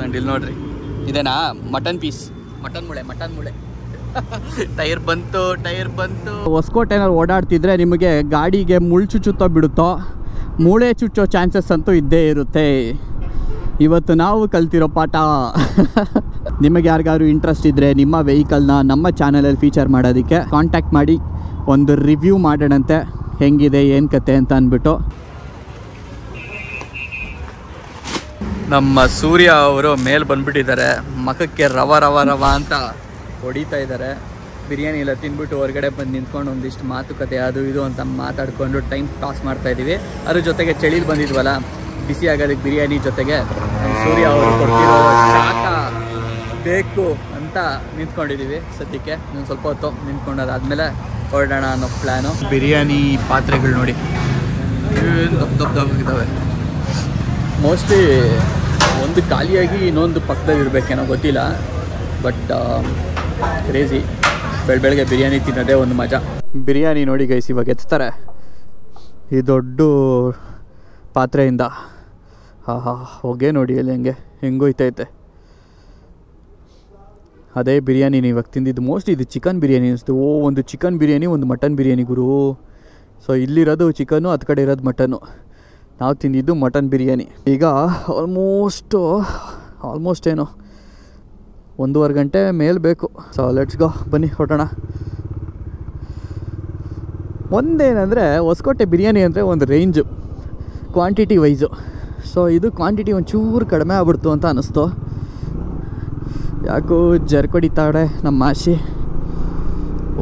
ನಂಗೆ ಇಲ್ಲಿ ನೋಡ್ರಿ, ಇದೇನಾ mutton piece, mutton Mule tyre ಬಂತು. ಹೊಸಕೋಟೆನಲ್ಲಿ ಓಡಾಡ್ತಿದ್ರೆ ನಿಮಗೆ ಗಾಡಿಗೆ ಮುಳ್ಳು ಚುಚ್ಚುತ್ತೋ ಬಿಡುತ್ತೋ, ಮೂಳೆ ಚುಚ್ಚೋ ಚಾನ್ಸಸ್ ಅಂತೂ ಇದ್ದೇ ಇರುತ್ತೆ. ಇವತ್ತು ನಾವು ಕಲ್ತಿರೋ ಪಾಠ. ನಿಮಗೆ ಯಾರಿಗಾದ್ರು ಇಂಟ್ರೆಸ್ಟ್ ಇದ್ದರೆ ನಿಮ್ಮ ವೆಹಿಕಲ್ನ ನಮ್ಮ ಚಾನಲಲ್ಲಿ ಫೀಚರ್ ಮಾಡೋದಕ್ಕೆ ಕಾಂಟ್ಯಾಕ್ಟ್ ಮಾಡಿ, ಒಂದು ರಿವ್ಯೂ ಮಾಡೋಣಂತೆ ಹೆಂಗಿದೆ ಏನು ಕತೆ ಅಂತ ಅಂದ್ಬಿಟ್ಟು. ನಮ್ಮ ಸೂರ್ಯ ಅವರು ಮೇಲೆ ಬಂದ್ಬಿಟ್ಟಿದ್ದಾರೆ, ಮಖಕ್ಕೆ ರವ ಅಂತ ಹೊಡಿತಾ ಇದ್ದಾರೆ. ಬಿರಿಯಾನಿ ಎಲ್ಲ ತಿಂದ್ಬಿಟ್ಟು ಹೊರಗಡೆ ಬಂದು ನಿಂತ್ಕೊಂಡು ಒಂದಿಷ್ಟು ಮಾತುಕತೆ ಅದು ಇದು ಅಂತ ಮಾತಾಡ್ಕೊಂಡು ಟೈಮ್ ಪಾಸ್ ಮಾಡ್ತಾ ಇದ್ದೀವಿ. ಅದ್ರ ಜೊತೆಗೆ ಚಳಿಲಿ ಬಂದಿದ್ವಲ್ಲ, ಬಿಸಿ ಆಗೋದಕ್ಕೆ ಬಿರಿಯಾನಿ ಜೊತೆಗೆ ಸೂರ್ಯ ಅವರು ಕೊಡ್ತಿರೋ ಶಾಖ ಬೇಕು ಅಂತ ನಿಂತ್ಕೊಂಡಿದ್ದೀವಿ ಸದ್ಯಕ್ಕೆ. ಇನ್ನೊಂದು ಸ್ವಲ್ಪ ಹೊತ್ತು ನಿಂತ್ಕೊಂಡು ಅದಾದಮೇಲೆ ಹೊರಡೋಣ ಅನ್ನೋ ಪ್ಲ್ಯಾನು. ಬಿರಿಯಾನಿ ಪಾತ್ರೆಗಳು ನೋಡಿ ದೊಡ್ಡದಾಗಿದ್ದಾವೆ. ಮೋಸ್ಟ್ಲಿ ಒಂದು ಖಾಲಿಯಾಗಿ ಇನ್ನೊಂದು ಪಕ್ಕದಲ್ಲಿ ಇರಬೇಕೇನೋ ಗೊತ್ತಿಲ್ಲ, ಬಟ್ ಕ್ರೇಜಿ. ಬೆಳಗ್ಗೆ ಬಿರಿಯಾನಿ ತಿನ್ನೋದೇ ಒಂದು ಮಜಾ. ಬಿರಿಯಾನಿ ನೋಡಿ ಗೈಸ್ ಇವಾಗ ಎತ್ತಾರೆ ಈ ದೊಡ್ಡ ಪಾತ್ರೆಯಿಂದ. ಹೊಗೆ ನೋಡಿ ಅಲ್ಲಿ ಹೆಂಗೋಯ್ತೈತೆ. ಅದೇ ಬಿರಿಯಾನಿ ಇವಾಗ ತಿಂದಿದ್ದು. ಮೋಸ್ಟ್ಲಿ ಇದು ಚಿಕನ್ ಬಿರಿಯಾನಿ ಅನಿಸ್ತು. ಒಂದು ಚಿಕನ್ ಬಿರಿಯಾನಿ, ಒಂದು ಮಟನ್ ಬಿರಿಯಾನಿ ಗುರು. ಸೊ ಇಲ್ಲಿರೋದು ಚಿಕನ್ನು, ಅದು ಕಡೆ ಇರೋದು ಮಟನ್ನು. ನಾವು ತಿಂದಿದ್ದು ಮಟನ್ ಬಿರಿಯಾನಿ. ಈಗ ಆಲ್ಮೋಸ್ಟ್ ಏನು 1.5 ಗಂಟೆ ಮೇಲೆ ಬೇಕು. ಸೊ ಲೆಟ್ಸ್ ಗೋ, ಬನ್ನಿ ಹೊರಡೋಣ. ಒಂದೇನಂದರೆ ಹೊಸಕೋಟೆ ಬಿರಿಯಾನಿ ಅಂದರೆ ಒಂದು ರೇಂಜು ಕ್ವಾಂಟಿಟಿ ವೈಸು. ಸೊ ಇದು ಕ್ವಾಂಟಿಟಿ ಒಂಚೂರು ಕಡಿಮೆ ಆಗ್ಬಿಡ್ತು ಅಂತ ಅನ್ನಿಸ್ತು. ಯಾಕೋ ಜರ್ಕೊಡಿತಾಳೆ ನಮ್ಮ ಆಶಿ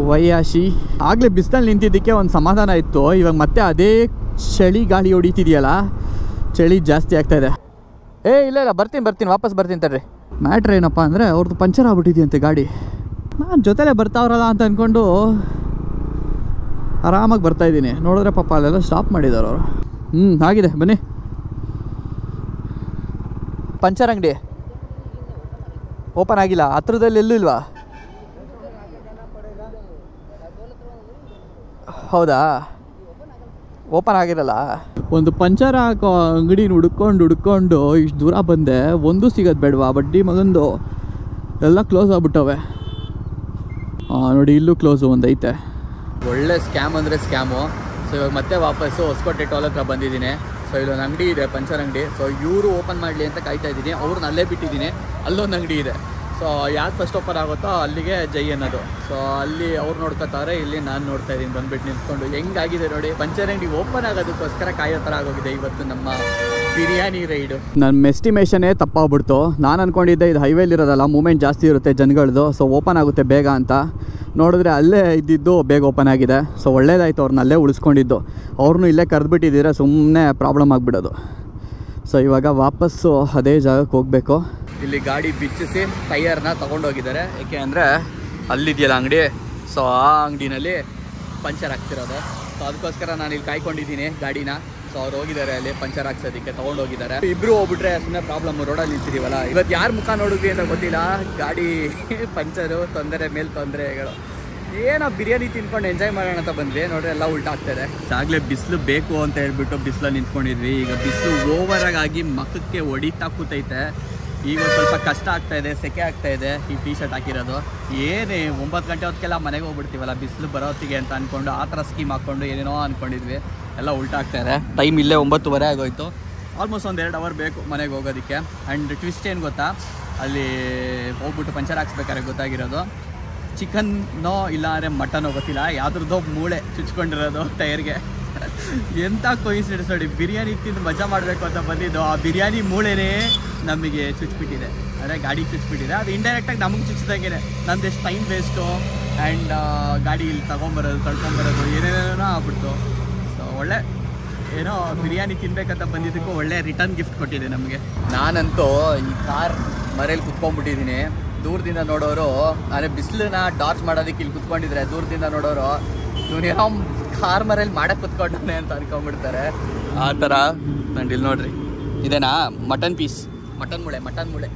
ವಯ್ಯಾಶಿ. ಆಗಲೇ ಬಿಸಿಲಲ್ಲಿ ನಿಂತಿದ್ದಕ್ಕೆ ಒಂದು ಸಮಾಧಾನ ಇತ್ತು. ಇವಾಗ ಮತ್ತೆ ಅದೇ ಚಳಿ ಗಾಳಿ ಹೊಡಿತಿದೆಯಲ್ಲ, ಚಳಿ ಜಾಸ್ತಿ ಆಗ್ತಾಯಿದೆ. ಇಲ್ಲ ಬರ್ತೀನಿ ವಾಪಸ್ ಬರ್ತೀನಿ ತಡ್ರಿ. ಮ್ಯಾಟ್ರ್ ಏನಪ್ಪ ಅಂದರೆ ಅವ್ರದ್ದು ಪಂಚರ್ ಆಗ್ಬಿಟ್ಟಿದೆಯಂತೆ ಗಾಡಿ. ನಾನು ಜೊತೆಲೇ ಬರ್ತಾವ್ರಲ್ಲ ಅಂತ ಅಂದ್ಕೊಂಡು ಆರಾಮಾಗಿ ಬರ್ತಾಯಿದ್ದೀನಿ. ನೋಡಿದ್ರೆ ಪಾಪ ಅಲ್ಲೆಲ್ಲ ಸ್ಟಾಪ್ ಮಾಡಿದ್ದಾರೆ ಅವರು. ಆಗಿದೆ ಬನ್ನಿ. ಪಂಚರ್ ಅಂಗಡಿ ಓಪನ್ ಆಗಿಲ್ಲ, ಹತ್ರದಲ್ಲಿ ಎಲ್ಲೂ ಇಲ್ವಾ? ಹೌದಾ, ಓಪನ್ ಆಗಿರಲ್ಲ. ಒಂದು ಪಂಚರ್ ಹಾಕೋ ಅಂಗಡಿನ ಹುಡ್ಕೊಂಡು ಇಷ್ಟು ದೂರ ಬಂದೆ, ಒಂದು ಸಿಗೋದು ಬೇಡವಾ? ಬಡ್ಡಿ ಮಗಂದು ಎಲ್ಲ ಕ್ಲೋಸ್ ಆಗ್ಬಿಟ್ಟವೆ. ನೋಡಿ ಇಲ್ಲೂ ಕ್ಲೋಸು ಒಂದೈತೆ. ಒಳ್ಳೆ ಸ್ಕ್ಯಾಮ್ ಅಂದರೆ ಸ್ಕ್ಯಾಮು. ಸೊ ಇವಾಗ ಮತ್ತೆ ವಾಪಸ್ಸು ಹೊಸಕೋಟೆ ಟೋಲ್ ಹತ್ರ ಬಂದಿದ್ದೀನಿ. ಸೊ ಇಲ್ಲೊಂದು ಅಂಗಡಿ ಇದೆ, ಪಂಚರ್ ಅಂಗಡಿ. ಸೊ ಇವರು ಓಪನ್ ಮಾಡಲಿ ಅಂತ ಕಾಯ್ತಾ ಇದ್ದೀನಿ. ಅವ್ರನ್ನ ಅಲ್ಲೇ ಬಿಟ್ಟಿದ್ದೀನಿ. ಅಲ್ಲೊಂದು ಅಂಗಡಿ ಇದೆ. ಸೊ ಯಾವ್ದು ಫಸ್ಟ್ ಓಪನ್ ಆಗುತ್ತೋ ಅಲ್ಲಿಗೆ ಜೈ ಅನ್ನೋದು. ಸೊ ಅಲ್ಲಿ ಅವ್ರು ನೋಡ್ಕೋತಾರೆ, ಇಲ್ಲಿ ನಾನು ನೋಡ್ತಾ ಇದ್ದೀನಿ ಬಂದುಬಿಟ್ಟು ನಿಂತ್ಕೊಂಡು. ಹೆಂಗಾಗಿದೆ ನೋಡಿ, ಪಂಚರ್ ಅಂಗಡಿ ಓಪನ್ ಆಗೋದಕ್ಕೋಸ್ಕರ ಕಾಯೋ ಥರ ಆಗೋಗಿದೆ ಇವತ್ತು ನಮ್ಮ ಬಿರಿಯಾನಿ ರೈಡು. ನನ್ನ ಎಸ್ಟಿಮೇಷನೇ ತಪ್ಪಾಗ್ಬಿಡ್ತು. ನಾನು ಅಂದ್ಕೊಂಡಿದ್ದೆ ಇದು ಹೈವೇಲಿರೋದಲ್ಲ, ಮೂಮೆಂಟ್ ಜಾಸ್ತಿ ಇರುತ್ತೆ ಜನಗಳದು, ಸೊ ಓಪನ್ ಆಗುತ್ತೆ ಬೇಗ ಅಂತ. ನೋಡಿದ್ರೆ ಅಲ್ಲೇ ಇದ್ದಿದ್ದು ಬೇಗ ಓಪನ್ ಆಗಿದೆ. ಸೊ ಒಳ್ಳೇದಾಯಿತು ಅವ್ರನ್ನ ಅಲ್ಲೇ ಉಳಿಸ್ಕೊಂಡಿದ್ದು. ಅವ್ರನ್ನೂ ಇಲ್ಲೇ ಕರೆದ್ಬಿಟ್ಟಿದ್ದೀರಾ, ಸುಮ್ಮನೆ ಪ್ರಾಬ್ಲಮ್ ಆಗಿಬಿಡೋದು. ಸೊ ಇವಾಗ ವಾಪಸ್ಸು ಅದೇ ಜಾಗಕ್ಕೆ ಹೋಗಬೇಕು. ಇಲ್ಲಿ ಗಾಡಿ ಬಿಚ್ಚಿಸಿ ಟೈರ್ನ ತೊಗೊಂಡೋಗಿದ್ದಾರೆ. ಏಕೆ ಅಂದರೆ ಅಲ್ಲಿದೆಯಲ್ಲ ಅಂಗಡಿ, ಸೊ ಆ ಅಂಗಡಿನಲ್ಲಿ ಪಂಚರ್ ಹಾಕ್ತಿರೋದು. ಸೊ ಅದಕ್ಕೋಸ್ಕರ ನಾನು ಇಲ್ಲಿ ಕಾಯ್ಕೊಂಡಿದ್ದೀನಿ ಗಾಡಿನ. ಸೊ ಅವ್ರು ಹೋಗಿದ್ದಾರೆ ಅಲ್ಲಿ ಪಂಚರ್ ಹಾಕ್ಸೋದಕ್ಕೆ, ತೊಗೊಂಡೋಗಿದ್ದಾರೆ. ಇಬ್ಬರು ಹೋಗ್ಬಿಟ್ರೆ ಸುಮ್ಮನೆ ಪ್ರಾಬ್ಲಮ್. ರೋಡಲ್ಲಿ ನಿಲ್ಸಿದೀವಲ್ಲ, ಇವತ್ತು ಯಾರು ಮುಖ ನೋಡಿದ್ವಿ ಅಂತ ಗೊತ್ತಿಲ್ಲ. ಗಾಡಿ ಪಂಚರು, ತೊಂದರೆ ಮೇಲೆ ತೊಂದರೆಗಳು. ಏನೋ ಬಿರಿಯಾನಿ ತಿನ್ಕೊಂಡು ಎಂಜಾಯ್ ಮಾಡೋಣ ಅಂತ ಬಂದ್ವಿ, ನೋಡ್ರಿ ಎಲ್ಲ ಉಲ್ಟಾ ಆಗ್ತಾಯಿದೆ. ಆಗಲೇ ಬಿಸಿಲು ಬೇಕು ಅಂತ ಹೇಳ್ಬಿಟ್ಟು ಬಿಸಿಲಲ್ಲಿ ನಿಂತ್ಕೊಂಡಿದ್ವಿ. ಈಗ ಬಿಸಿಲು ಓವರಾಗಿ ಮಖಕ್ಕೆ ಹೊಡಿತಾ ಕೂತೈತೆ. ಈಗ ಸ್ವಲ್ಪ ಕಷ್ಟ ಆಗ್ತಾಯಿದೆ, ಸೆಕೆ ಆಗ್ತಾಯಿದೆ ಈ ಟೀ ಶರ್ಟ್ ಹಾಕಿರೋದು. ಏನೇ 9 ಗಂಟೆ ಹೊತ್ತಿಗೆಲ್ಲ ಮನೆಗೆ ಹೋಗ್ಬಿಡ್ತೀವಲ್ಲ ಬಿಸಿಲು ಬರೋತ್ತಿಗೆ ಅಂತ ಅಂದ್ಕೊಂಡು, ಆ ಥರ ಸ್ಕೀಮ್ ಹಾಕ್ಕೊಂಡು ಏನೇನೋ ಅಂದ್ಕೊಂಡಿದ್ವಿ. ಎಲ್ಲ ಉಲ್ಟಾ ಆಗ್ತಾಯಿದೆ. ಟೈಮ್ ಇಲ್ಲೇ 9:30 ಆಗೋಯ್ತು. ಆಲ್ಮೋಸ್ಟ್ ಒಂದು 2 ಅವರ್ ಬೇಕು ಮನೆಗೆ ಹೋಗೋದಕ್ಕೆ. ಆ್ಯಂಡ್ ಟ್ವಿಸ್ಟ್ ಏನು ಗೊತ್ತಾ, ಅಲ್ಲಿ ಹೋಗ್ಬಿಟ್ಟು ಪಂಚರ್ ಹಾಕ್ಸ್ಬೇಕಾದ್ರೆ ಗೊತ್ತಾಗಿರೋದು, ಚಿಕನ್ನೋ ಇಲ್ಲ ಅಂದರೆ ಮಟನೋ ಗೊತ್ತಿಲ್ಲ, ಯಾವುದ್ರದ್ದೋ ಮೂಳೆ ಚುಚ್ಕೊಂಡಿರೋದು ಟೈರ್ಗೆ. ಎಂಥ ಕೊಯಿನ್ಸಿಡೆನ್ಸ್ ನೋಡಿ. ಬಿರಿಯಾನಿ ತಿಂದು ಮಜಾ ಮಾಡಬೇಕು ಅಂತ ಬಂದಿದ್ದು, ಆ ಬಿರಿಯಾನಿ ಮೂಳೆನೇ ನಮಗೆ ಚುಚ್ಚಿಬಿಟ್ಟಿದೆ. ಅಂದರೆ ಗಾಡಿ ಚುಚ್ಚಿಬಿಟ್ಟಿದೆ. ಅದು ಇಂಡೈರೆಕ್ಟಾಗಿ ನಮಗೆ ಚುಚ್ಚಿದಾಗೆ ನಂದು ಎಷ್ಟು ಟೈಮ್ ವೇಸ್ಟು ಆ್ಯಂಡ್ ಗಾಡಿ ಇಲ್ಲಿ ತಳ್ಕೊಂಬರೋದು ಏನೇನೋ ಆಗ್ಬಿಡ್ತು. ಸೊ ಒಳ್ಳೆ ಏನೋ ಬಿರಿಯಾನಿ ತಿನ್ಬೇಕಂತ ಬಂದಿದ್ದಕ್ಕೂ ಒಳ್ಳೆ ರಿಟರ್ನ್ ಗಿಫ್ಟ್ ಕೊಟ್ಟಿದೆ ನಮಗೆ. ನಾನಂತೂ ಈ ಕಾರ್ ಮರೇಲಿ ಕುತ್ಕೊಂಡ್ಬಿಟ್ಟಿದ್ದೀನಿ. ದೂರದಿಂದ ನೋಡೋರು, ಅಂದರೆ ಬಿಸಿಲನ್ನ ಡಾರ್ಚ್ ಮಾಡೋದಕ್ಕೆ ಇಲ್ಲಿ ಕುತ್ಕೊಂಡಿದ್ರೆ, ದೂರದಿಂದ ನೋಡೋರು ಇವನೇನೋ ಕಾರ್ ಮರೇಲಿ ಮಾಡಕ್ಕೆ ಕುತ್ಕೊಂಡವನೆ ಅಂತ ಅನ್ಕೊಂಡ್ಬಿಡ್ತಾರೆ. ಆ ಥರ. ನಂಗೆ ಇಲ್ಲಿ ನೋಡ್ರಿ, ಇದೇನಾ mutton piece, mutton Mule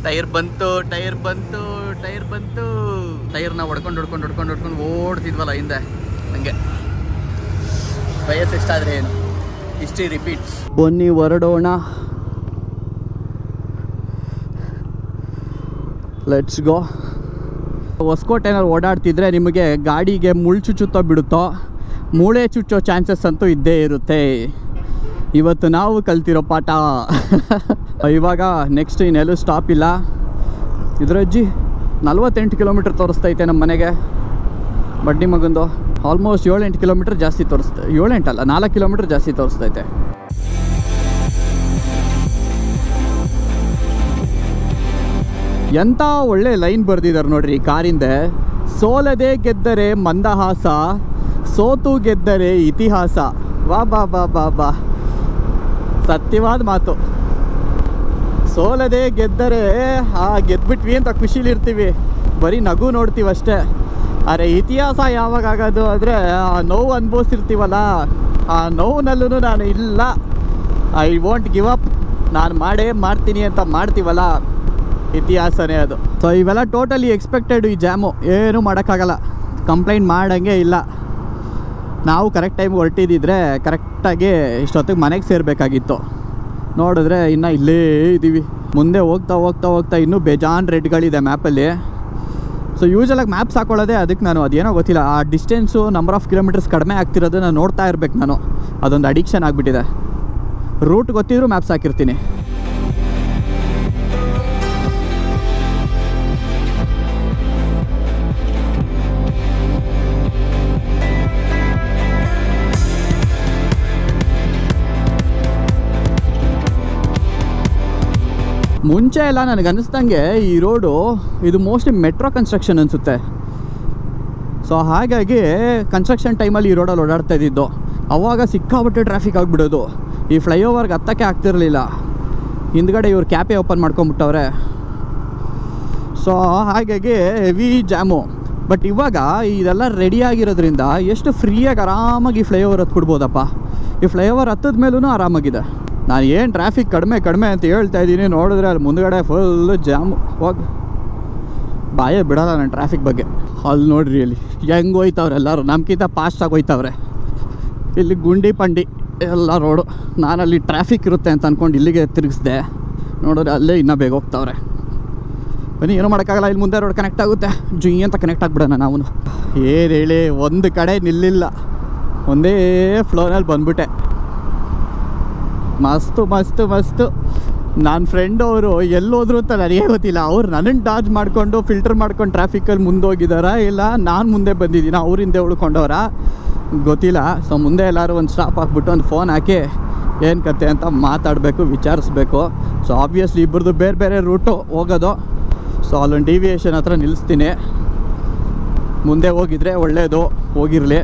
tyre ಬಂತು. ಟೈರ್ನ ಹೊಡ್ಕೊಂಡು ಓಡ್ತಿದ್ವಲ್ಲ ಹಿಂದೆ, ಹಂಗೆ. ವಯಸ್ಸು ಎಷ್ಟಾದರೆ ಏನು, ಹಿಸ್ಟ್ರಿ ರಿಪೀಟ್ಸ್. ಬನ್ನಿ ಹೊರಡೋಣ. Let's go. ಹೊಸಕೋಟೆನಲ್ಲಿ ಓಡಾಡ್ತಿದ್ರೆ ನಿಮಗೆ ಗಾಡಿಗೆ ಮುಳ್ಳು ಚುಚ್ಚುತ್ತೋ ಬಿಡುತ್ತೋ, ಮೂಳೆ ಚುಚ್ಚೋ ಚಾನ್ಸಸ್ ಅಂತೂ ಇದ್ದೇ ಇರುತ್ತೆ. ಇವತ್ತು ನಾವು ಕಲ್ತಿರೋ ಪಾಠ. ಇವಾಗ ನೆಕ್ಸ್ಟ್ ಇನ್ನೆಲ್ಲೂ ಸ್ಟಾಪ್ ಇಲ್ಲ. ಇದರಜ್ಜಿ 48 ಕಿಲೋಮೀಟ್ರ್ ತೋರಿಸ್ತೈತೆ ನಮ್ಮ ಮನೆಗೆ. ಬಡ್ಡಿ ಮಗಂದು ಆಲ್ಮೋಸ್ಟ್ 7-8 ಕಿಲೋಮೀಟ್ರ್ ಜಾಸ್ತಿ ತೋರಿಸ್ತಾ, 7-8 ಅಲ್ಲ 4 ಕಿಲೋಮೀಟ್ರ್ ಜಾಸ್ತಿ ತೋರಿಸ್ತೈತೆ. ಎಂಥ ಒಳ್ಳೆ ಲೈನ್ ಬರೆದಿದ್ದಾರೆ ನೋಡ್ರಿ ಕಾರಿಂದೆ. ಸೋಲದೆ ಗೆದ್ದರೆ ಮಂದಹಾಸ, ಸೋತು ಗೆದ್ದರೆ ಇತಿಹಾಸ. ವಾ ಬಾ ಬಾ ಬಾ ಬಾ, ಸತ್ಯವಾದ ಮಾತು. ಸೋಲದೆ ಗೆದ್ದರೆ ಗೆದ್ಬಿಟ್ವಿ ಅಂತ ಖುಷಿಲಿರ್ತೀವಿ, ಬರೀ ನಗು ನೋಡ್ತೀವಿ ಅಷ್ಟೇ. ಅರೆ ಇತಿಹಾಸ ಯಾವಾಗ ಆಗೋದು ಅಂದರೆ ಆ ನೋವು ಅನುಭವಿಸಿರ್ತೀವಲ್ಲ, ಆ ನೋವಿನಲ್ಲೂ ನಾನು ಇಲ್ಲ, ಐ ವೋಂಟ್ ಗಿವ್ ಅಪ್, ನಾನು ಮಾಡ್ತೀನಿ ಅಂತ ಮಾಡ್ತೀವಲ್ಲ, ಇತಿಹಾಸನೇ ಅದು. ಸೊ ಇವೆಲ್ಲ ಟೋಟಲಿ ಎಕ್ಸ್ಪೆಕ್ಟೆಡ್. ಈ ಜಾಮು ಏನೂ ಮಾಡೋಕ್ಕಾಗಲ್ಲ, ಕಂಪ್ಲೇಂಟ್ ಮಾಡೋಂಗೆ ಇಲ್ಲ. ನಾವು ಕರೆಕ್ಟ್ ಟೈಮ್ ಹೊರಟಿದ್ದಿದ್ರೆ ಕರೆಕ್ಟಾಗಿ ಇಷ್ಟೊತ್ತಿಗೆ ಮನೆಗೆ ಸೇರಬೇಕಾಗಿತ್ತು. ನೋಡಿದ್ರೆ ಇನ್ನು ಇಲ್ಲೇ ಇದ್ದೀವಿ. ಮುಂದೆ ಹೋಗ್ತಾ ಹೋಗ್ತಾ ಹೋಗ್ತಾ ಇನ್ನೂ ಬೇಜಾನ್ ರೆಡ್ಗಳಿದೆ ಮ್ಯಾಪಲ್ಲಿ. ಸೊ ಯೂಶಲಾಗಿ ಮ್ಯಾಪ್ಸ್ ಹಾಕೊಳ್ಳೋದೇ ಅದಕ್ಕೆ. ನಾನು ಅದೇನೋ ಗೊತ್ತಿಲ್ಲ, ಆ ಡಿಸ್ಟೆನ್ಸು ನಂಬರ್ ಆಫ್ ಕಿಲೋಮೀಟರ್ಸ್ ಕಡಿಮೆ ಆಗ್ತಿರೋದು ನಾನು ನೋಡ್ತಾ ಇರಬೇಕು. ನಾನು ಅದೊಂದು ಅಡಿಕ್ಷನ್ ಆಗಿಬಿಟ್ಟಿದೆ. ರೂಟ್ ಗೊತ್ತಿದ್ರು ಮ್ಯಾಪ್ಸ್ ಹಾಕಿರ್ತೀನಿ. ಮುಂಚೆ ಎಲ್ಲ ನನಗೆ ಅನ್ನಿಸ್ದಂಗೆ ಈ ರೋಡು ಇದು ಮೋಸ್ಟ್ಲಿ ಮೆಟ್ರೋ ಕನ್ಸ್ಟ್ರಕ್ಷನ್ ಅನಿಸುತ್ತೆ. ಸೊ ಹಾಗಾಗಿ ಕನ್ಸ್ಟ್ರಕ್ಷನ್ ಟೈಮಲ್ಲಿ ಈ ರೋಡಲ್ಲಿ ಓಡಾಡ್ತಾ ಇದ್ದಿದ್ದು. ಅವಾಗ ಸಿಕ್ಕಾಪಟ್ಟೆ ಟ್ರಾಫಿಕ್ ಆಗಿಬಿಡೋದು. ಈ ಫ್ಲೈಓವರ್ಗೆ ಹತ್ತಕ್ಕೆ ಆಗ್ತಿರಲಿಲ್ಲ. ಹಿಂದ್ಗಡೆ ಇವ್ರು ಕ್ಯಾಪೇ ಓಪನ್ ಮಾಡ್ಕೊಂಬಿಟ್ಟವ್ರೆ. ಸೊ ಹಾಗಾಗಿ ಹೆವಿ ಜಾಮು. ಬಟ್ ಇವಾಗ ಇದೆಲ್ಲ ರೆಡಿಯಾಗಿರೋದ್ರಿಂದ ಎಷ್ಟು ಫ್ರೀಯಾಗಿ ಆರಾಮಾಗಿ ಫ್ಲೈಓವರ್ ಹತ್ಬಿಡ್ಬೋದಪ್ಪ. ಈ ಫ್ಲೈಓವರ್ ಹತ್ತದ ಮೇಲೂ ಆರಾಮಾಗಿದೆ. ನಾನು ಏನು ಟ್ರಾಫಿಕ್ ಕಡಿಮೆ ಅಂತ ಹೇಳ್ತಾ ಇದ್ದೀನಿ, ನೋಡಿದ್ರೆ ಅಲ್ಲಿ ಮುಂದ್ಗಡೆ ಫುಲ್ಲು ಜಾಮು. ಹೋಗಿ ಬಾಯೇ ಬಿಡೋಲ್ಲ ನಾನು ಟ್ರಾಫಿಕ್ ಬಗ್ಗೆ. ಅಲ್ಲಿ ನೋಡ್ರಿ ಅಲ್ಲಿ ಹೆಂಗೆ ಹೋಯ್ತವ್ರೆ ಎಲ್ಲರೂ, ನಮ್ಗಿಂತ ಫಾಸ್ಟಾಗಿ ಹೋಯ್ತವ್ರೆ. ಇಲ್ಲಿ ಗುಂಡಿ ಪಂಡಿ ಎಲ್ಲ ರೋಡು. ನಾನಲ್ಲಿ ಟ್ರಾಫಿಕ್ ಇರುತ್ತೆ ಅಂತ ಅಂದ್ಕೊಂಡು ಇಲ್ಲಿಗೆ ತಿರುಗಿಸ್ದೆ, ನೋಡಿದ್ರೆ ಅಲ್ಲೇ ಇನ್ನೂ ಬೇಗ ಹೋಗ್ತಾವ್ರೆ. ಬನ್ನಿ, ಏನೂ ಮಾಡೋಕ್ಕಾಗಲ್ಲ. ಇಲ್ಲಿ ಮುಂದೆ ರೋಡ್ ಕನೆಕ್ಟ್ ಆಗುತ್ತೆ, ಜುಯ್ ಅಂತ ಕನೆಕ್ಟ್ ಆಗಿಬಿಡೋಣ ನಾವು. ಏನು ಹೇಳಿ, ಒಂದು ಕಡೆ ನಿಲ್ಲಿಲ್ಲ, ಒಂದೇ ಫ್ಲೋನಲ್ಲಿ ಬಂದ್ಬಿಟ್ಟೆ. ಮಸ್ತು ಮಸ್ತು ಮಸ್ತು. ನನ್ನ ಫ್ರೆಂಡ್ ಅವರು ಎಲ್ಲೋದ್ರು ಅಂತ ನನಗೇ ಗೊತ್ತಿಲ್ಲ. ಅವ್ರು ನನ್ನನ್ನು ಡಾಜ್ ಮಾಡಿಕೊಂಡು ಫಿಲ್ಟರ್ ಮಾಡ್ಕೊಂಡು ಟ್ರಾಫಿಕಲ್ಲಿ ಮುಂದೋಗಿದ್ದಾರಾ ಇಲ್ಲ ನಾನು ಮುಂದೆ ಬಂದಿದ್ದೀನಿ ಅವ್ರ ಹಿಂದೆ ಉಳ್ಕೊಂಡವ್ರ ಗೊತ್ತಿಲ್ಲ. ಸೊ ಮುಂದೆ ಎಲ್ಲರೂ ಒಂದು ಸ್ಟಾಪ್ ಹಾಕ್ಬಿಟ್ಟು ಒಂದು ಫೋನ್ ಹಾಕಿ ಏನು ಕತೆ ಅಂತ ಮಾತಾಡಬೇಕು, ವಿಚಾರಿಸ್ಬೇಕು. ಸೊ ಆಬ್ವಿಯಸ್ಲಿ ಇಬ್ಬರದು ಬೇರೆ ಬೇರೆ ರೂಟು ಹೋಗೋದು. ಸೊ ಅಲ್ಲೊಂದು ಡಿವಿಯೇಷನ್ ಹತ್ರ ನಿಲ್ಲಿಸ್ತೀನಿ. ಮುಂದೆ ಹೋಗಿದ್ರೆ ಒಳ್ಳೆಯದು, ಹೋಗಿರಲಿ.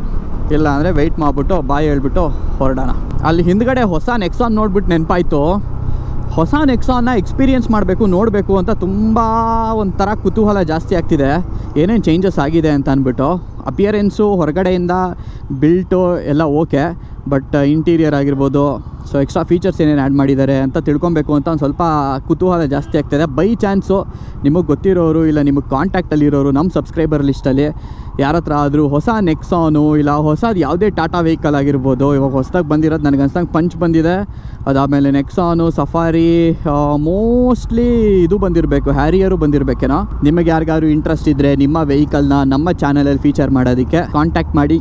ಇಲ್ಲ ಅಂದರೆ ವೆಯ್ಟ್ ಮಾಡಿಬಿಟ್ಟು ಬಾಯ್ ಹೇಳ್ಬಿಟ್ಟು ಹೊರಡೋಣ. ಅಲ್ಲಿ ಹಿಂದ್ಗಡೆ ಹೊಸ ನೆಕ್ಸಾನ್ ನೋಡ್ಬಿಟ್ಟು ನೆನಪಾಯಿತು. ಹೊಸ ನೆಕ್ಸಾನ್ನ ಎಕ್ಸ್ಪೀರಿಯೆನ್ಸ್ ಮಾಡಬೇಕು, ನೋಡಬೇಕು ಅಂತ ತುಂಬ ಒಂಥರ ಕುತೂಹಲ ಜಾಸ್ತಿ ಆಗ್ತಿದೆ. ಏನೇನು ಚೇಂಜಸ್ ಆಗಿದೆ ಅಂತ ಅಂದ್ಬಿಟ್ಟು. ಅಪಿಯರೆನ್ಸು ಹೊರಗಡೆಯಿಂದ ಬಿಲ್ಟು ಎಲ್ಲ ಓಕೆ, ಬಟ್ ಇಂಟೀರಿಯರ್ ಆಗಿರ್ಬೋದು, ಸೊ ಎಕ್ಸ್ಟ್ರಾ ಫೀಚರ್ಸ್ ಏನೇನು ಆ್ಯಡ್ ಮಾಡಿದ್ದಾರೆ ಅಂತ ತಿಳ್ಕೊಬೇಕು ಅಂತ ಒಂದು ಸ್ವಲ್ಪ ಕುತೂಹಲ ಜಾಸ್ತಿ ಆಗ್ತಾಯಿದೆ. ಬೈ ಚಾನ್ಸು ನಿಮಗೆ ಗೊತ್ತಿರೋರು ಇಲ್ಲ ನಿಮಗೆ ಕಾಂಟ್ಯಾಕ್ಟಲ್ಲಿರೋರು ನಮ್ಮ ಸಬ್ಸ್ಕ್ರೈಬರ್ ಲಿಸ್ಟಲ್ಲಿ ಯಾರ ಹತ್ರ ಆದರೂ ಹೊಸ ನೆಕ್ಸಾನು ಇಲ್ಲ ಹೊಸದು ಯಾವುದೇ ಟಾಟಾ ವೆಹಿಕಲ್ ಆಗಿರ್ಬೋದು, ಇವಾಗ ಹೊಸದಾಗಿ ಬಂದಿರೋದು ನನಗೆ ಅನ್ಸಂಗೆ ಪಂಚ್ ಬಂದಿದೆ, ಅದಾದಮೇಲೆ ನೆಕ್ಸಾನು, ಸಫಾರಿ, ಮೋಸ್ಟ್ಲಿ ಇದು ಬಂದಿರಬೇಕು, ಹ್ಯಾರಿಯರು ಬಂದಿರಬೇಕೇನೋ. ನಿಮಗೆ ಯಾರಿಗಾದ್ರು ಇಂಟ್ರೆಸ್ಟ್ ಇದ್ದರೆ ನಿಮ್ಮ ವೆಹಿಕಲ್ನ ನಮ್ಮ ಚಾನಲಲ್ಲಿ ಫೀಚರ್ ಮಾಡೋದಕ್ಕೆ ಕಾಂಟ್ಯಾಕ್ಟ್ ಮಾಡಿ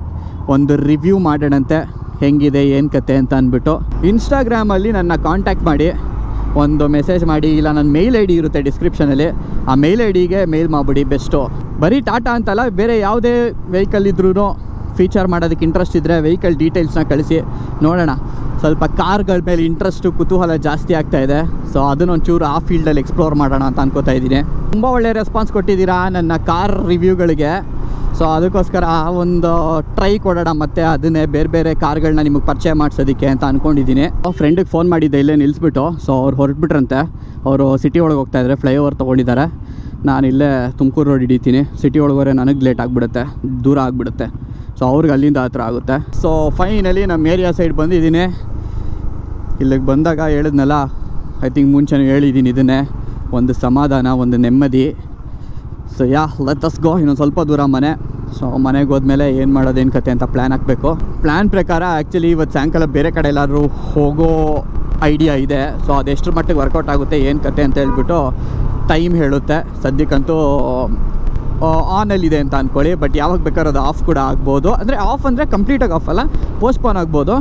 ಒಂದು ರಿವ್ಯೂ ಮಾಡೋಣಂತೆ, ಹೆಂಗಿದೆ ಏನು ಕತೆ ಅಂತ ಅಂದ್ಬಿಟ್ಟು. ಇನ್ಸ್ಟಾಗ್ರಾಮಲ್ಲಿ ನನ್ನ ಕಾಂಟ್ಯಾಕ್ಟ್ ಮಾಡಿ ಒಂದು ಮೆಸೇಜ್ ಮಾಡಿ, ಇಲ್ಲ ನನ್ನ ಮೇಲ್ ಐ ಡಿ ಇರುತ್ತೆ ಡಿಸ್ಕ್ರಿಪ್ಷನಲ್ಲಿ, ಆ ಮೇಲ್ ಐ ಡಿಗೆ ಮೇಲ್ ಮಾಡಿಬಿಡಿ ಬೆಸ್ಟು. ಬರೀ ಟಾಟಾ ಅಂತಲ್ಲ, ಬೇರೆ ಯಾವುದೇ ವೆಹಿಕಲ್ ಇದ್ರೂ ಫೀಚರ್ ಮಾಡೋದಕ್ಕೆ ಇಂಟ್ರೆಸ್ಟ್ ಇದ್ದರೆ ವೆಹಿಕಲ್ ಡೀಟೇಲ್ಸ್ನ ಕಳಿಸಿ ನೋಡೋಣ. ಸ್ವಲ್ಪ ಕಾರ್ಗಳ ಮೇಲೆ ಇಂಟ್ರೆಸ್ಟು ಕುತೂಹಲ ಜಾಸ್ತಿ ಆಗ್ತಾಯಿದೆ. ಸೊ ಅದನ್ನೊಂಚೂರು ಆ ಫೀಲ್ಡಲ್ಲಿ ಎಕ್ಸ್ಪ್ಲೋರ್ ಮಾಡೋಣ ಅಂತ ಅನ್ಕೋತಾ ಇದ್ದೀನಿ. ತುಂಬ ಒಳ್ಳೆ ರೆಸ್ಪಾನ್ಸ್ ಕೊಟ್ಟಿದ್ದೀರಾ ನನ್ನ ಕಾರ್ ರಿವ್ಯೂಗಳಿಗೆ. ಸೊ ಅದಕ್ಕೋಸ್ಕರ ಒಂದು ಟ್ರೈ ಕೊಡೋಣ, ಮತ್ತು ಅದನ್ನೇ ಬೇರೆ ಬೇರೆ ಕಾರ್ಗಳನ್ನ ನಿಮಗೆ ಪರಿಚಯ ಮಾಡಿಸೋದಕ್ಕೆ ಅಂತ ಅಂದ್ಕೊಂಡಿದ್ದೀನಿ. ಫ್ರೆಂಡಿಗೆ ಫೋನ್ ಮಾಡಿದ್ದೆ ಇಲ್ಲೇ ನಿಲ್ಲಿಸ್ಬಿಟ್ಟು. ಸೊ ಅವ್ರು ಹೊರಟ್ಬಿಟ್ರಂತೆ, ಅವರು ಸಿಟಿ ಒಳಗೆ ಹೋಗ್ತಾಯಿದ್ರೆ, ಫ್ಲೈಓವರ್ ತೊಗೊಂಡಿದ್ದಾರೆ. ನಾನು ಇಲ್ಲೇ ತುಮಕೂರು ರೋಡ್ ಹಿಡಿತೀನಿ. ಸಿಟಿ ಒಳಗೋರೆ ನನಗೆ ಲೇಟ್ ಆಗಿಬಿಡುತ್ತೆ, ದೂರ ಆಗಿಬಿಡುತ್ತೆ. ಸೊ ಅವ್ರಿಗೆ ಅಲ್ಲಿಂದ ಹತ್ರ ಆಗುತ್ತೆ. ಸೊ ಫೈನಲಿ ನಮ್ಮ ಏರಿಯಾ ಸೈಡ್ ಬಂದಿದ್ದೀನಿ. ಇಲ್ಲಿಗೆ ಬಂದಾಗ ಹೇಳಿದ್ನಲ್ಲ, ಐ ಥಿಂಕ್ ಮುಂಚೆನೂ ಹೇಳಿದ್ದೀನಿ ಇದನ್ನೇ, ಒಂದು ಸಮಾಧಾನ, ಒಂದು ನೆಮ್ಮದಿ. So let us go. ಇನ್ನೊಂದು ಸ್ವಲ್ಪ ದೂರ ಮನೆ. ಸೊ ಮನೆಗೆ ಹೋದ್ಮೇಲೆ ಏನು ಮಾಡೋದು ಏನು ಕತೆ ಅಂತ ಪ್ಲ್ಯಾನ್ ಹಾಕಬೇಕು. ಪ್ಲ್ಯಾನ್ ಪ್ರಕಾರ ಆ್ಯಕ್ಚುಲಿ ಇವತ್ತು ಸಾಯಂಕಾಲ ಬೇರೆ ಕಡೆ ಎಲ್ಲಾದರೂ ಹೋಗೋ ಐಡಿಯಾ ಇದೆ. ಸೊ ಅದೆಷ್ಟರ ಮಟ್ಟಿಗೆ ವರ್ಕೌಟ್ ಆಗುತ್ತೆ ಏನು ಕತೆ ಅಂತ ಹೇಳ್ಬಿಟ್ಟು ಟೈಮ್ ಹೇಳುತ್ತೆ. ಸದ್ಯಕ್ಕಂತೂ ಆನಲ್ಲಿದೆ ಅಂತ ಅಂದ್ಕೊಳ್ಳಿ, ಬಟ್ ಯಾವಾಗ ಬೇಕಾದ್ರೂ ಅದು ಆಫ್ ಕೂಡ ಆಗ್ಬೋದು. ಅಂದರೆ ಆಫ್ ಅಂದರೆ ಕಂಪ್ಲೀಟಾಗಿ ಆಫ್ ಅಲ್ಲ, ಪೋಸ್ಟ್ಪೋನ್ ಆಗ್ಬೋದು.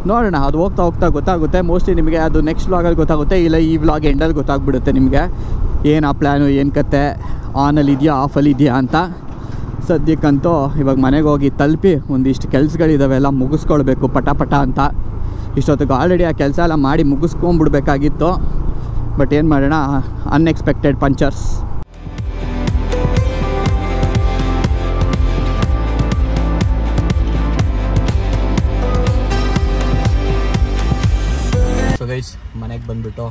ನೋಡೋಣ, ಅದು ಹೋಗ್ತಾ ಹೋಗ್ತಾ ಗೊತ್ತಾಗುತ್ತೆ. ಮೋಸ್ಟ್ಲಿ ನಿಮಗೆ ಅದು ನೆಕ್ಸ್ಟ್ ವ್ಲಾಗಲ್ಲಿ ಗೊತ್ತಾಗುತ್ತೆ, ಇಲ್ಲ ಈ ವ್ಲಾಗ್ ಎಂಡಲ್ಲಿ ಗೊತ್ತಾಗ್ಬಿಡುತ್ತೆ ನಿಮಗೆ ಏನು ಆ ಪ್ಲ್ಯಾನು, ಏನು ಕತೆ, ಆನಲ್ಲಿ ಇದೆಯಾ ಆಫಲ್ಲಿ ಇದೆಯಾ ಅಂತ. ಸದ್ಯಕ್ಕಂತೂ ಇವಾಗ ಮನೆಗೆ ಹೋಗಿ ತಲುಪಿ ಒಂದಿಷ್ಟು ಕೆಲಸಗಳಿದ್ದಾವೆ, ಎಲ್ಲ ಮುಗಿಸ್ಕೊಳ್ಬೇಕು ಪಟ ಅಂತ. ಇಷ್ಟೊತ್ತಿಗೆ ಆಲ್ರೆಡಿ ಆ ಕೆಲಸ ಎಲ್ಲ ಮಾಡಿ ಮುಗಿಸ್ಕೊಂಬಿಡ್ಬೇಕಾಗಿತ್ತು, ಬಟ್ ಏನು ಮಾಡೋಣ, ಅನ್ಎಕ್ಸ್ಪೆಕ್ಟೆಡ್ ಪಂಚರ್ಸ್. ಸೊ ಗೈಸ್, ಮನೆಗೆ ಬಂದುಬಿಟ್ಟು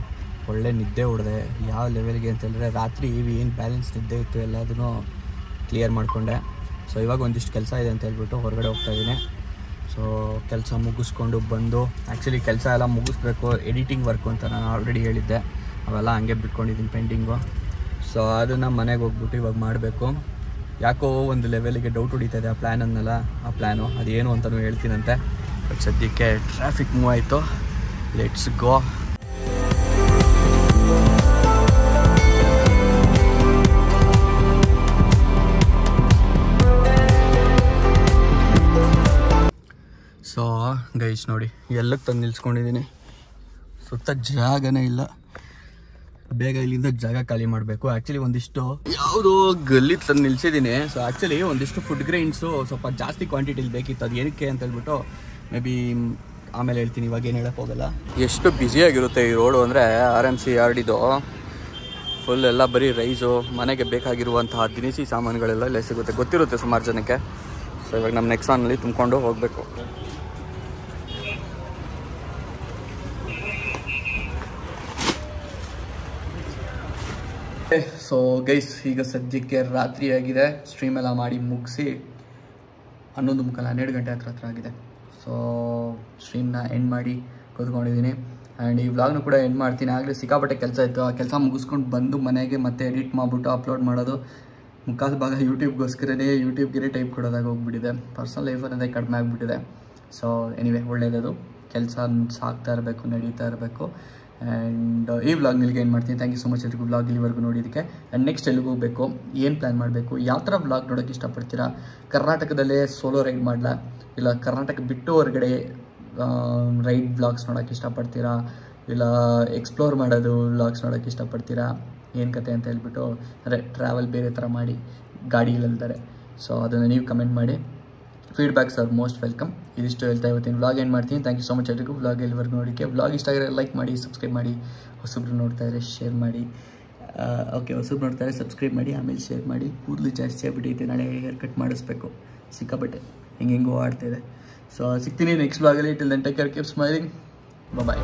ಒಳ್ಳೆ ನಿದ್ದೆ ಹೊಡೆದೆ. ಯಾವ ಲೆವೆಲ್ಗೆ ಅಂತಂದರೆ ರಾತ್ರಿ ಏನು ಬ್ಯಾಲೆನ್ಸ್ ನಿದ್ದೆ ಇತ್ತು ಎಲ್ಲದೂ ಕ್ಲಿಯರ್ ಮಾಡಿಕೊಂಡೆ. ಸೊ ಇವಾಗ ಒಂದಿಷ್ಟು ಕೆಲಸ ಇದೆ ಅಂತ ಹೇಳ್ಬಿಟ್ಟು ಹೊರಗಡೆ ಹೋಗ್ತಾಯಿದ್ದೀನಿ. ಸೊ ಕೆಲಸ ಮುಗಿಸ್ಕೊಂಡು ಬಂದು, ಆ್ಯಕ್ಚುಲಿ ಕೆಲಸ ಎಲ್ಲ ಮುಗಿಸ್ಬೇಕು, ಎಡಿಟಿಂಗ್ ವರ್ಕು ಅಂತ ನಾನು ಆಲ್ರೆಡಿ ಹೇಳಿದ್ದೆ, ಅವೆಲ್ಲ ಹಂಗೆ ಬಿಟ್ಕೊಂಡಿದ್ದೀನಿ ಪೆಂಡಿಂಗು. ಸೊ ಅದನ್ನು ಮನೆಗೆ ಹೋಗ್ಬಿಟ್ಟು ಇವಾಗ ಮಾಡಬೇಕು. ಯಾಕೋ ಒಂದು ಲೆವೆಲಿಗೆ ಡೌಟ್ ಹೊಡಿತಾಯಿದೆ ಆ ಪ್ಲ್ಯಾನ್ ಅನ್ನಲ್ಲ, ಆ ಪ್ಲ್ಯಾನು ಅದೇನು ಅಂತಲೂ ಹೇಳ್ತೀನಂತೆ. ಬಟ್ ಸದ್ಯಕ್ಕೆ ಟ್ರಾಫಿಕ್ ಮೂವ್ ಆಯಿತು, ಲೆಟ್ಸ್ ಗೋ. ಸೊ ಗೈಸ್ ನೋಡಿ, ಎಲ್ಲಕ್ಕೆ ತಂದು ನಿಲ್ಸ್ಕೊಂಡಿದ್ದೀನಿ, ಸುತ್ತ ಜಾಗನೇ ಇಲ್ಲ. ಬೇಗ ಇಲ್ಲಿಂದ ಜಾಗ ಖಾಲಿ ಮಾಡಬೇಕು. ಆ್ಯಕ್ಚುಲಿ ಒಂದಿಷ್ಟು ಯಾವುದೋ ಗಲ್ಲಿ ತಂದು ನಿಲ್ಸಿದ್ದೀನಿ. ಸೊ ಆ್ಯಕ್ಚುಲಿ ಒಂದಿಷ್ಟು ಫುಡ್ ಗ್ರೈನ್ಸು ಸ್ವಲ್ಪ ಜಾಸ್ತಿ ಕ್ವಾಂಟಿಟಿಲಿ ಬೇಕಿತ್ತು. ಅದು ಏನಕ್ಕೆ ಅಂತ ಹೇಳ್ಬಿಟ್ಟು ಮೇ ಬಿ ಆಮೇಲೆ ಹೇಳ್ತೀನಿ, ಇವಾಗ ಏನು ಹೇಳಕ್ಕೆ ಹೋಗಲ್ಲ. ಎಷ್ಟು ಬ್ಯುಸಿಯಾಗಿರುತ್ತೆ ಈ ರೋಡು ಅಂದರೆ, RMC ಯಾರ್ಡಿದು ಫುಲ್ ಎಲ್ಲ ಬರೀ ರೈಸು, ಮನೆಗೆ ಬೇಕಾಗಿರುವಂತಹ ದಿನಸಿ ಸಾಮಾನುಗಳೆಲ್ಲ ಇಲ್ಲೇ ಸಿಗುತ್ತೆ, ಗೊತ್ತಿರುತ್ತೆ ಸುಮಾರು ಜನಕ್ಕೆ. ಸೊ ಇವಾಗ ನಮ್ಮ ನೆಕ್ಸಾನಲ್ಲಿ ತುಂಬಿಕೊಂಡು ಹೋಗಬೇಕು. ಸೊ ಗೈಸ್, ಈಗ ಸದ್ಯಕ್ಕೆ ರಾತ್ರಿ ಆಗಿದೆ. ಸ್ಟ್ರೀಮ್ ಎಲ್ಲ ಮಾಡಿ ಮುಗಿಸಿ 11:12 ಗಂಟೆ ಹತ್ರ ಆಗಿದೆ. ಸೊ ಸ್ಟ್ರೀಮ್ನ ಎಂಡ್ ಮಾಡಿ ಕೂತ್ಕೊಂಡಿದ್ದೀನಿ. ಆ್ಯಂಡ್ ಈ ವ್ಲಾಗ್ನು ಕೂಡ ಎಂಡ್ ಮಾಡ್ತೀನಿ. ಆಗಲೇ ಸಿಕ್ಕಾಪಟ್ಟೆ ಕೆಲಸ ಇತ್ತು, ಆ ಕೆಲಸ ಮುಗಿಸ್ಕೊಂಡು ಬಂದು ಮನೆಗೆ ಮತ್ತೆ ಎಡಿಟ್ ಮಾಡಿಬಿಟ್ಟು ಅಪ್ಲೋಡ್ ಮಾಡೋದು. ಮುಕ್ಕಾಲು ಭಾಗ ಯೂಟ್ಯೂಬ್ಗೋಸ್ಕರನೇ, ಯೂಟ್ಯೂಬ್ಗೆ ಟೈಪ್ ಕೊಡೋದಾಗ ಹೋಗ್ಬಿಟ್ಟಿದೆ. ಪರ್ಸನಲ್ ಲೈಫ್ ಅನ್ನೋದೇ ಕಡಿಮೆ ಆಗಿಬಿಟ್ಟಿದೆ. ಸೊ ಎನಿವೆ, ಒಳ್ಳೆಯದು, ಕೆಲಸ ಸಾಗ್ತಾ ಇರಬೇಕು, ನಡೀತಾ ಇರಬೇಕು. ಆ್ಯಂಡ್ ಈ ವ್ಲಾಗ್ ನಿಲ್ಗೆ ಏನು ಮಾಡ್ತೀನಿ. ಥ್ಯಾಂಕ್ ಯು ಸೊ ಮಚ್ ಎಲ್ರಿಗೂ ವ್ಲಾಗ್ ಇಲ್ಲಿವರೆಗೂ ನೋಡಿದ್ದಕ್ಕೆ. ಆ್ಯಂಡ್ ನೆಕ್ಸ್ಟ್ ಎಲ್ಲಿಗೆ ಹೋಗಬೇಕು, ಏನು ಪ್ಲ್ಯಾನ್ ಮಾಡಬೇಕು, ಯಾವ ಥರ ವ್ಲಾಗ್ ನೋಡೋಕ್ಕೆ ಇಷ್ಟಪಡ್ತೀರಾ, ಕರ್ನಾಟಕದಲ್ಲೇ ಸೋಲೋ ರೈಡ್ ಮಾಡಲಾ, ಇಲ್ಲ ಕರ್ನಾಟಕ ಬಿಟ್ಟು ಹೊರಗಡೆ ರೈಡ್ ವ್ಲಾಗ್ಸ್ ನೋಡೋಕ್ಕೆ ಇಷ್ಟಪಡ್ತೀರಾ, ಇಲ್ಲ ಎಕ್ಸ್ಪ್ಲೋರ್ ಮಾಡೋದು ವ್ಲಾಗ್ಸ್ ನೋಡೋಕ್ಕೆ ಇಷ್ಟಪಡ್ತೀರಾ, ಏನು ಕತೆ ಅಂತ ಹೇಳ್ಬಿಟ್ಟು, ಅಂದರೆ ಟ್ರಾವೆಲ್ ಬೇರೆ ಥರ ಮಾಡಿ ಗಾಡಿಗಳಲ್ತಾರೆ. ಸೊ ಅದನ್ನು ನೀವು ಕಮೆಂಟ್ ಮಾಡಿ. Feedbacks R most welcome. ಇದಿಷ್ಟು ಹೇಳ್ತಾ ಇವತ್ತಿನ ವ್ಲಾಗ್ ಏನು ಮಾಡ್ತೀನಿ. ಥ್ಯಾಂಕ್ ಯು ಸೊ ಮಚ್ ಎಲ್ರಿಗೂ ವ್ಲಾಗ್ ಎಲ್ಲಿವರೆಗೂ ನೋಡೋಕ್ಕೆ. ವ್ಲಾಗ್ ಇಷ್ಟ ಆಗಿರೋ ಲೈಕ್ ಮಾಡಿ, ಸಬ್ಸ್ಕ್ರೈಬ್ ಮಾಡಿ, ಹೊಸಬ್ರು ನೋಡ್ತಾ ಇದ್ದಾರೆ ಶೇರ್ ಮಾಡಿ. ಓಕೆ, ಹೊಸಬ್ರು ನೋಡ್ತಾರೆ ಸಬ್ಸ್ಕ್ರೈಬ್ ಮಾಡಿ, ಆಮೇಲೆ ಶೇರ್ ಮಾಡಿ. ಕೂದಲು ಜಾಸ್ತಿ ಆಗಿಬಿಟ್ಟೈತೆ, ನಾಳೆ ಹೇರ್ ಕಟ್ ಮಾಡಿಸ್ಬೇಕು, ಸಿಕ್ಕಾಬಟ್ಟೆ ಹೆಂಗೆಂಗೋ ಆಡ್ತಾಯಿದೆ. ಸೊ ಸಿಗ್ತೀನಿ ನೆಕ್ಸ್ಟ್ ವ್ಲಾಗಲ್ಲಿ. Till then take care, keep smiling, ಬಾಯ್.